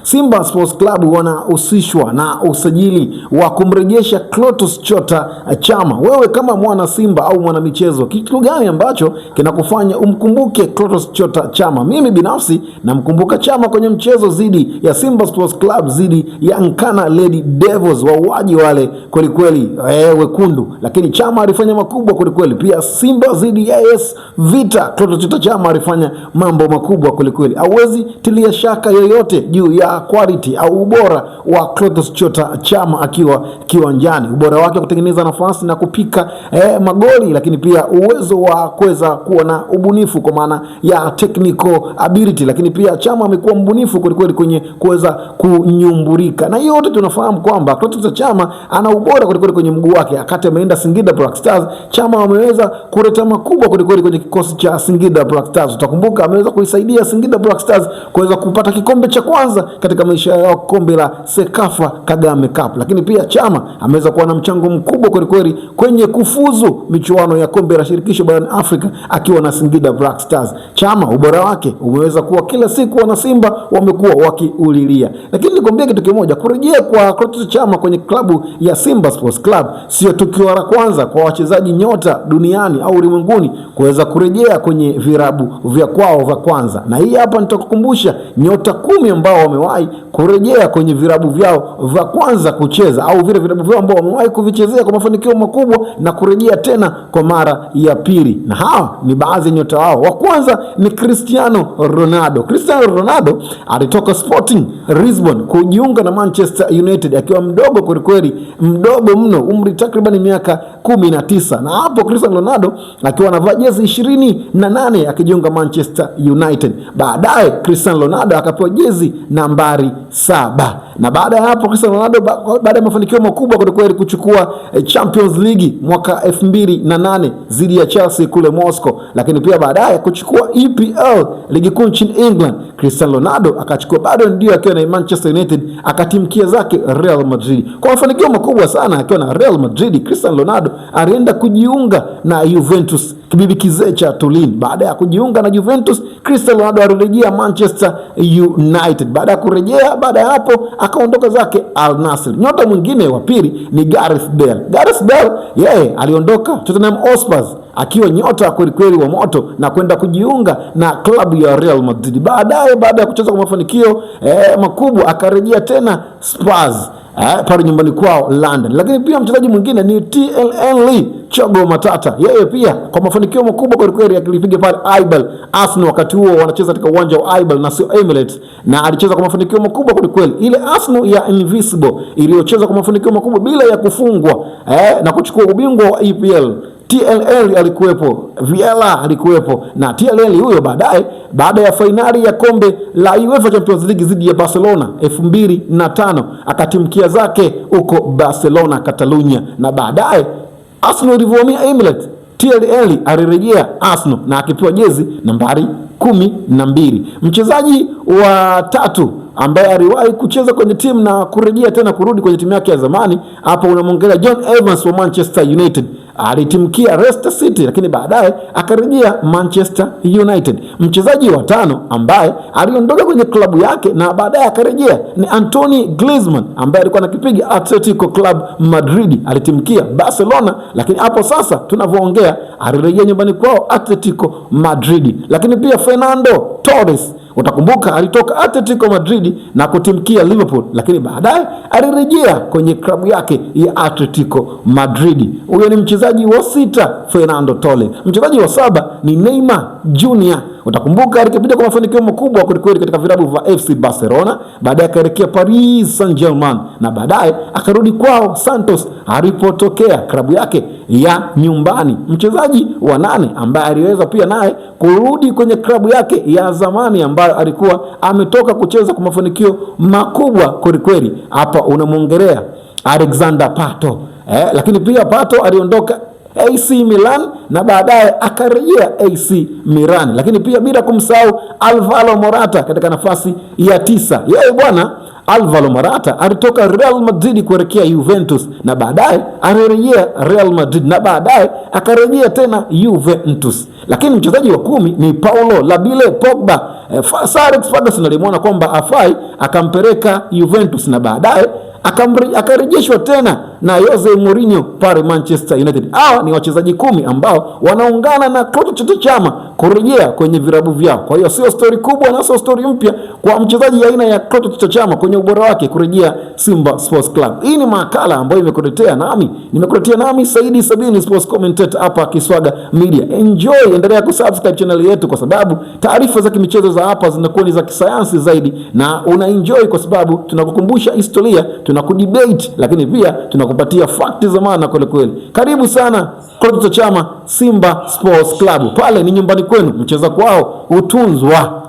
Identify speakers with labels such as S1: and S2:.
S1: Simba Sports Club wanahusishwa na usajili wa kumrejesha Clatous Chota Chama. Wewe kama mwana Simba au mwana michezo, kitu gani ambacho kinakufanya umkumbuke Clatous Chota Chama? Mimi binafsi namkumbuka Chama kwenye mchezo zidi ya Simba Sports Club zidi ya Nkana Lady Devils, wauaji wale kweli kweli wekundu, lakini Chama alifanya makubwa kweli kweli. Pia Simba zidi ya AS Vita, Clatous Chota Chama alifanya mambo makubwa kweli kweli. Hauwezi tilia shaka yoyote juu ya quality au ubora wa Clatous Chota Chama akiwa kiwanjani, ubora wake kutengeneza nafasi na kupika magoli, lakini pia uwezo wa kuweza kuwa na ubunifu kwa maana ya technical ability, lakini pia Chama amekuwa mbunifu kweli kweli kwenye kuweza kunyumburika, na yote tunafahamu kwamba Clatous Chama ana ubora kweli kweli kwenye mguu wake. Akati ameenda Singida Black Stars, Chama ameweza kuleta makubwa kweli kweli kwenye kikosi cha Singida Black Stars. Utakumbuka ameweza kuisaidia Singida Black Stars kuweza kupata kikombe cha kwanza katika maisha yao, kombe la Sekafa Kagame Cup. Lakini pia Chama ameweza kuwa na mchango mkubwa kweli kweli kwenye kufuzu michuano ya kombe la shirikisho barani Afrika akiwa na Singida Black Stars. Chama ubora wake umeweza kuwa kila siku wana Simba wamekuwa wakiulilia. Lakini nikwambia kitu kimoja, kurejea kwa Clatous Chama kwenye klabu ya Simba Sports Club sio tukio la kwanza kwa wachezaji nyota duniani au ulimwenguni kuweza kurejea kwenye virabu vya kwao vya kwanza. Na hii hapa nitakukumbusha nyota 10 ambao wamewahi kurejea kwenye virabu vyao vya kwanza kucheza, au vile virabu vyao ambao wamewahi kuvichezea kwa mafanikio makubwa na kurejea tena kwa mara ya pili. Na hawa ni baadhi ya nyota wao. Wa kwanza ni Cristiano Ronaldo. Cristiano Ronaldo alitoka Sporting Lisbon kujiunga na Manchester United akiwa mdogo kweli kweli, mdogo mno, umri takriban miaka 19. Na hapo Cristiano Ronaldo akiwa anavaa jezi 28 akijiunga Manchester United. Baadaye Cristiano Ronaldo akapewa jezi nambari 7. Na baada ya hapo Cristiano Ronaldo baada ya mafanikio makubwa kweli kweli kuchukua Champions League mwaka 2008 dhidi ya Chelsea kule Moscow, lakini pia baadaye kuchukua EPL ligi kuu nchini England, Cristiano Ronaldo akachukua bado ndio akiwa na Manchester United, akatimkia zake Real Madrid. Kwa mafanikio makubwa sana akiwa na Real Madrid, Cristiano Ronaldo alienda kujiunga na Juventus, kibibi kizee cha Turin. Baada ya kujiunga na Juventus, Cristiano Ronaldo alirejea Manchester United. Baada ya kurejea, baada ya hapo akaondoka zake Al Nassr. Nyota mwingine wa pili ni Gareth Bale. Gareth Bale yeye aliondoka Tottenham Hotspur akiwa nyota kweli kweli wa moto na kwenda kujiunga na klabu ya Real Madrid. Baadaye baada ya kucheza kwa mafanikio makubwa akarejea tena Spurs pale nyumbani kwao London. Lakini pia mchezaji mwingine ni TLL Chogo Matata. Yeye pia kwa mafanikio makubwa kweli kweli akilipiga pale Aibel Arsenal, wakati huo wanacheza katika uwanja wa Aibel na sio Emirates, na alicheza kwa mafanikio makubwa kweli kweli. Ile Arsenal ya Invincible iliyocheza kwa mafanikio makubwa bila ya kufungwa na kuchukua ubingwa wa EPL. TLL alikuwepo, Vieira alikuwepo, na TLL huyo baadaye baada ya fainali ya kombe la UEFA Champions League dhidi ya Barcelona 2005 akatimkia zake huko Barcelona Catalunya. Na baadaye Arsenal ilivyohamia Emirates, TLL alirejea Arsenal na akipewa jezi nambari 12. Mchezaji wa tatu ambaye aliwahi kucheza kwenye timu na kurejea tena kurudi kwenye timu yake ya zamani, hapo unamwongelea John Evans wa Manchester United. Alitimkia Leicester City lakini baadaye akarejea Manchester United. Mchezaji wa tano ambaye aliondoka kwenye klabu yake na baadaye akarejea ni Anthony Griezmann ambaye alikuwa anakipiga Atletico Club Madrid, alitimkia Barcelona, lakini hapo sasa tunavyoongea alirejea nyumbani kwao Atletico Madrid. Lakini pia Fernando Torres, utakumbuka alitoka Atletico Madrid na kutimkia Liverpool, lakini baadaye alirejea kwenye klabu yake ya Atletico Madrid. Huyo ni mchezaji wa 6 Fernando Torres. Mchezaji wa 7 ni Neymar Jr. Utakumbuka alikipita kwa mafanikio makubwa kweli katika vilabu vya FC Barcelona, baadaye akaelekea Paris Saint-Germain na baadaye akarudi kwao Santos alipotokea klabu yake ya nyumbani. Mchezaji wa 8 ambaye aliweza pia naye kurudi kwenye klabu yake ya zamani ambayo alikuwa ametoka kucheza kwa mafanikio makubwa kweli, hapa unamwongelea Alexander Pato. Lakini pia Pato aliondoka AC Milan na baadaye akarejea AC Milan. Lakini pia bila kumsahau Alvaro Morata katika nafasi ya 9. Yeye bwana Alvaro Morata alitoka Real Madrid kuelekea Juventus na baadaye alirejea Real Madrid na baadaye akarejea tena Juventus. Lakini mchezaji wa 10 ni Paulo Labile Pogba. Sir Alex Ferguson alimwona kwamba afai, akampeleka Juventus na baadaye akarejeshwa tena na Jose Mourinho pale Manchester United. Hawa ni wachezaji 10 ambao wanaungana na Clatous Chama kurejea kwenye vilabu vyao. Kwa hiyo sio story kubwa na sio story mpya kwa mchezaji aina ya Clatous Chama kwenye ubora wake kurejea Simba Sports Club. Hii ni makala ambayo nimekuletea nami Saidi Sabini, sports commentator hapa Kiswaga Media. Enjoy, endelea kusubscribe channel yetu kwa sababu taarifa za kimichezo za hapa zinakuwa ni za kisayansi zaidi na una enjoy kwa sababu tunakukumbusha historia, tunakudebate, lakini pia tunakupatia fakti za maana kweli kweli. Karibu sana Clatous Chama, Simba Sports Club. Pale ni nyumbani kwenu, mcheza kwao utunzwa.